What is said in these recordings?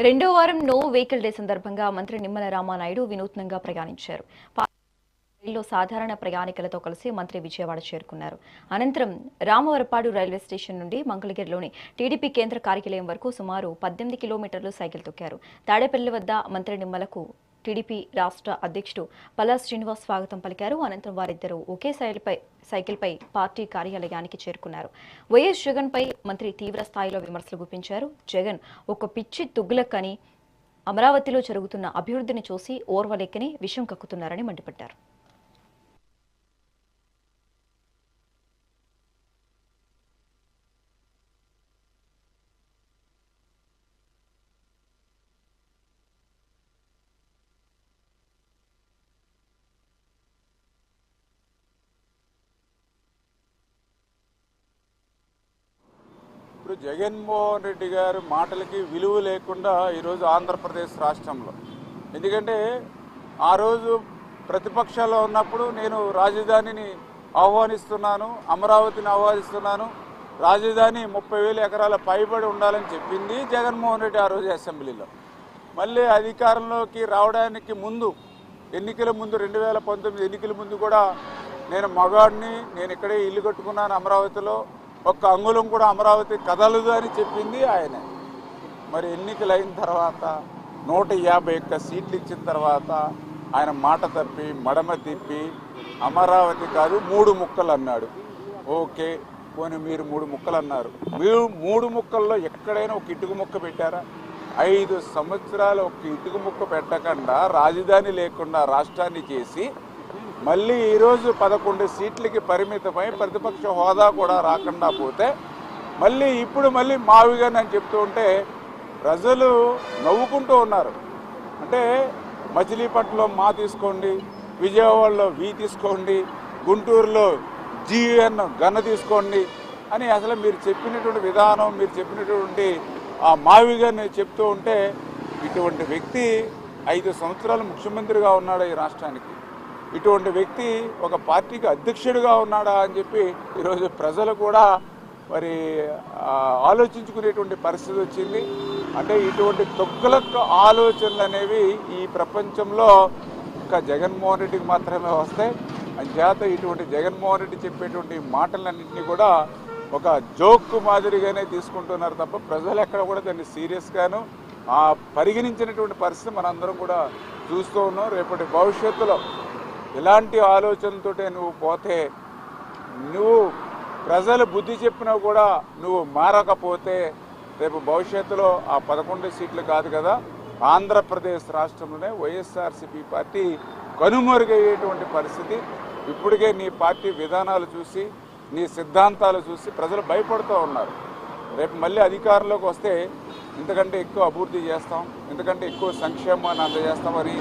రెండో వారం no vehicle day సందర్భంగా మంత్రి నిమ్మల రామానాయుడు వినూత్నంగా ప్రయాణించారు. రైల్లో సాధారణ ప్రయాణికులతో కలిసి మంత్రి విజయవాడ చేరుకున్నారు. అనంతరం రామవరపాడు రైల్వే స్టేషన్ నుండి మంగళగిరిలోని టీడీపీ కేంద్ర కార్యాలయం వరకు సుమారు 18 కిలోమీటర్లు సైకిల్ తొక్కారు. తాడేపల్లి వద్ద మంత్రి నిమ్మలకు టీడీపీ రాష్ట్ర అధ్యక్షుడు పల్లా శ్రీనివాస్ స్వాగతం పలికారు. అనంతరం వారిద్దరూ ఒకే సైకిల్పై పార్టీ కార్యాలయానికి చేరుకున్నారు. వైఎస్ జగన్ పై మంత్రి తీవ్ర స్థాయిలో విమర్శలు గుప్పించారు. జగన్ ఒక పిచ్చి తుగ్లక్ అని, అమరావతిలో జరుగుతున్న అభివృద్ధిని చూసి ఓర్వలేకని విషం కక్కుతున్నారని మండిపడ్డారు. ఇప్పుడు జగన్మోహన్ రెడ్డి గారి మాటలకి విలువ లేకుండా ఈరోజు ఆంధ్రప్రదేశ్ రాష్ట్రంలో, ఎందుకంటే ఆ రోజు ప్రతిపక్షాల్లో ఉన్నప్పుడు నేను రాజధానిని ఆహ్వానిస్తున్నాను, అమరావతిని ఆహ్వానిస్తున్నాను, రాజధాని 30,000 ఎకరాల పైబడి ఉండాలని చెప్పింది జగన్మోహన్ రెడ్డి ఆ రోజు అసెంబ్లీలో. మళ్ళీ అధికారంలోకి రావడానికి ముందు, ఎన్నికల ముందు 2019 ఎన్నికల ముందు కూడా నేను మగాడిని, నేను ఇక్కడే ఇల్లు కట్టుకున్నాను అమరావతిలో, ఒక్క అంగుళం కూడా అమరావతి కదలదు అని చెప్పింది ఆయన. మరి ఎన్నికలు అయిన తర్వాత 151 సీట్లు ఇచ్చిన తర్వాత ఆయన మాట తప్పి మడమ తిప్పి అమరావతి కాదు 3 ముక్కలు అన్నాడు. ఓకే, పోనీ మీరు 3 ముక్కలు అన్నారు. మీరు 3 ముక్కల్లో ఎక్కడైనా ఒక ఇటుక ముక్క పెట్టారా? 5 సంవత్సరాలు ఒక ఇటుక ముక్క పెట్టకుండా రాజధాని లేకుండా రాష్ట్రాన్ని చేసి మళ్ళీ ఈరోజు 11 సీట్లకి పరిమితమై ప్రతిపక్ష హోదా కూడా రాకుండా పోతే మళ్ళీ మావిగాని అని చెప్తూ ఉంటే ప్రజలు నవ్వుకుంటూ ఉన్నారు. అంటే మచిలీపట్నంలో మా తీసుకోండి, విజయవాడలో వి తీసుకోండి, గుంటూరులో జిఎన్ గన్న తీసుకోండి అని అసలు మీరు చెప్పినటువంటి విధానం, మీరు చెప్పినటువంటి ఆ మావిగాని చెప్తూ ఉంటే, ఇటువంటి వ్యక్తి 5 సంవత్సరాలు ముఖ్యమంత్రిగా ఉన్నాడు ఈ రాష్ట్రానికి, ఇటువంటి వ్యక్తి ఒక పార్టీకి అధ్యక్షుడిగా ఉన్నాడా అని చెప్పి ఈరోజు ప్రజలు కూడా మరి ఆలోచించుకునేటువంటి పరిస్థితి వచ్చింది. అంటే ఇటువంటి తొక్కులక్క ఆలోచనలు అనేవి ఈ ప్రపంచంలో ఒక జగన్మోహన్ రెడ్డికి మాత్రమే వస్తాయి. అంచేత ఇటువంటి జగన్మోహన్ రెడ్డి చెప్పేటువంటి మాటలన్నింటినీ కూడా ఒక జోక్ మాదిరిగానే తీసుకుంటున్నారు తప్ప ప్రజలు ఎక్కడ కూడా దాన్ని సీరియస్గాను పరిగణించినటువంటి పరిస్థితి మనందరం కూడా చూస్తూ ఉన్నాం. రేపటి భవిష్యత్తులో ఇలాంటి ఆలోచనలతోటే నువ్వు పోతే, నువ్వు ప్రజలు బుద్ధి చెప్పినా కూడా నువ్వు మారకపోతే రేపు భవిష్యత్తులో ఆ 11 సీట్లు కాదు కదా, ఆంధ్రప్రదేశ్ రాష్ట్రంలోనే వైఎస్ఆర్సీపీ పార్టీ కనుమరుగయ్యేటువంటి పరిస్థితి. ఇప్పటికే నీ పార్టీ విధానాలు చూసి, నీ సిద్ధాంతాలు చూసి ప్రజలు భయపడుతూ ఉన్నారు. రేపు మళ్ళీ అధికారంలోకి వస్తే ఇంతకంటే ఎక్కువ అభివృద్ధి చేస్తాం, ఇంతకంటే ఎక్కువ సంక్షేమాన్ని అందజేస్తామని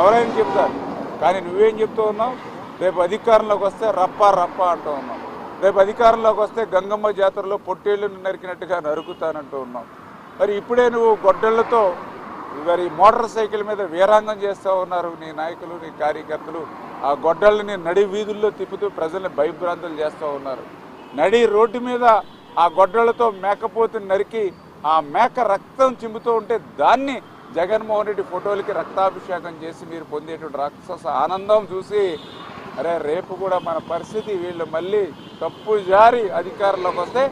ఎవరైనా చెప్తారు. కానీ నువ్వేం చెప్తూ ఉన్నావు? రేపు అధికారంలోకి వస్తే రప్ప అంటూ ఉన్నావు. రేపు అధికారంలోకి వస్తే గంగమ్మ జాతరలో పొట్టేళ్లను నరికినట్టుగా నరుకుతానంటూ ఉన్నావు. మరి ఇప్పుడే నువ్వు గొడ్డళ్లతో మరి మోటార్ సైకిల్ మీద వీరాంగం చేస్తూ ఉన్నారు నీ నాయకులు, నీ కార్యకర్తలు. ఆ గొడ్డళ్ళని నడి వీధుల్లో తిప్పుతూ ప్రజల్ని భయభ్రాంతులు చేస్తూ ఉన్నారు. నడి రోడ్డు మీద ఆ గొడ్డళ్లతో మేకపోతుని నరికి ఆ మేక రక్తం చింపుతూ ఉంటే దాన్ని జగన్మోహన్ రెడ్డి ఫోటోలకి రక్తాభిషేకం చేసి మీరు పొందేటువంటి రాక్షస ఆనందం చూసి, అరే రేపు కూడా మన పరిస్థితి, వీళ్ళు మళ్ళీ తప్పు జారి అధికారంలోకి వస్తే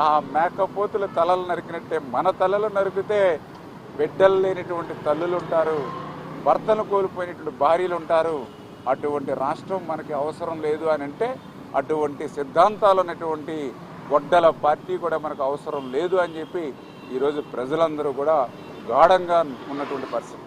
ఆ మేకపోతుల తలలు నరికినట్టే మన తలలు నరికితే బిడ్డలు లేనిటువంటి తల్లులు ఉంటారు, భర్తను కోల్పోయినటువంటి భార్యలు ఉంటారు. అటువంటి రాష్ట్రం మనకి అవసరం లేదు అని అంటే, అటువంటి సిద్ధాంతాలు ఉన్నటువంటి గొడ్డల పార్టీ కూడా మనకు అవసరం లేదు అని చెప్పి ఈరోజు ప్రజలందరూ కూడా గాఢంగా ఉన్నటువంటి పరిస్థితి.